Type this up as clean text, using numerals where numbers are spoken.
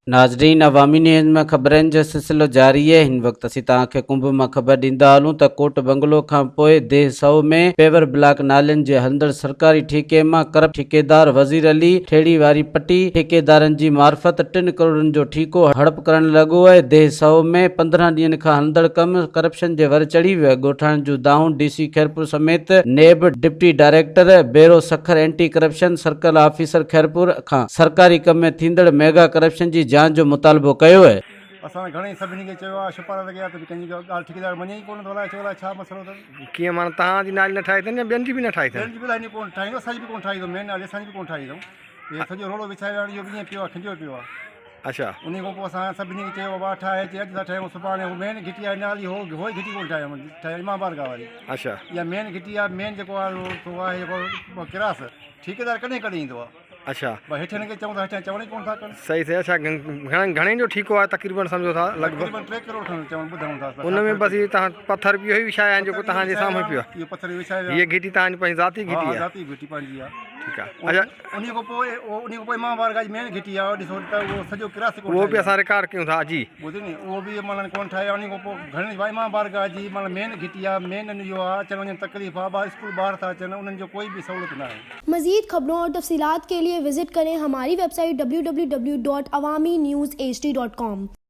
नाज़रीन, अवामी न्यूज़ में ख़बरनि जो सिलसिलो जारी है। हिन वक्त असीं तव्हांखे कुंभ मां ख़बर ॾींदा हलूं त कोट बंगलो खां पोइ देह सौ में पेवर ब्लॉक नालियुनि जे हलंदड़ सरकारी ठेके मां करप्ट ठेकेदार वज़ीर अली ठेड़ी वारी पट्टी ठेकेदारनि जी मार्फत 3 करोड़नि जो ठीको हड़प करण लॻो आहे। देह सौ में 15 ॾींहंनि खां हलंदड़ कम करप्शन जे वर चढ़ी वियो आहे। ॻोठाणनि जूं दाऊं DC खैरपुर समेत नेब डिप्टी डायरेक्टर बेरो Sukkur anti corruption circle officer Khairpur खां सरकारी कम में थींदड़ मेगा करप्शन जी जांच जो मुतालबो कयो है। असां घणेई सभिनी खे चयो आहे, सिफारिश कई आहे त कंहिंजी ॻाल्हि ठेकेदार मञे ई कोन थो। अलाए छो, अलाए छा मसइलो अथनि। कीअं माना तव्हांजी नाली न ठाही अथनि या ॿियनि जी बि न ठाही अथनि? ॿियनि जी बि लाइन कोन ठाहींदो, असांजी बि कोन ठाहींदो। मेन नाली असांजी बि कोन ठाहींदो। इहे सॼो रोलो विछाए वियो, इहो बि ईअं पियो आहे, खिंडियो पियो आहे। अच्छा, उन खां पोइ असां सभिनी खे चयो बाबा ठाहे अचे, अॼु था ठाहियूं सुभाणे। उहो मेन घिटी आहे नाली, हो घिटी कोन ठाहे इमाम बारगाह वारी। अच्छा, इहा मेन घिटी आहे। मेन जेको आहे जेको किरास ठेकेदार कॾहिं कॾहिं ईंदो आहे। अच्छा, भई हेठियनि खे चऊं था, हेठियां चवण ई कोन था कनि। सही सही। अच्छा, घणे जो ठीकु आहे तक़रीबन सम्झो था? लॻभॻि तक़रीबन 3 करोड़ खनि चवनि, ॿुधऊं था। उन में बसि तव्हां पथर बि इहो ई विछाया आहिनि जेको तव्हांजे साम्हूं पियो आहे? इहो पथर विछाए वियो। हीअ घिटी तव्हांजी पंहिंजी ज़ाती घिटी आहे? ज़ाती घिटी पंहिंजी आहे। ठीकु आहे। अच्छा, उन खां पोइ इमाम बारगाह जी मेन घिटी आहे। ॾिसो त उहो सॼो किरास उहो बि असां रिकॉर्ड कयूं था जी। ॿुधी नी, उहो बि माना कोन ठाहे। उन खां पोइ घणे इमाम बारगाह जी माना मेन घिटी आहे। मेन इहो आहे, अचण वञण तकलीफ़ आहे। ॿार स्कूल ॿार था अचनि, उन्हनि जो कोई बि सहूलियत न आहे। मज़ीद खबरों और तफसीलात के लिए विजिट करें हमारी वेबसाइट www.awamiNewsHD.com।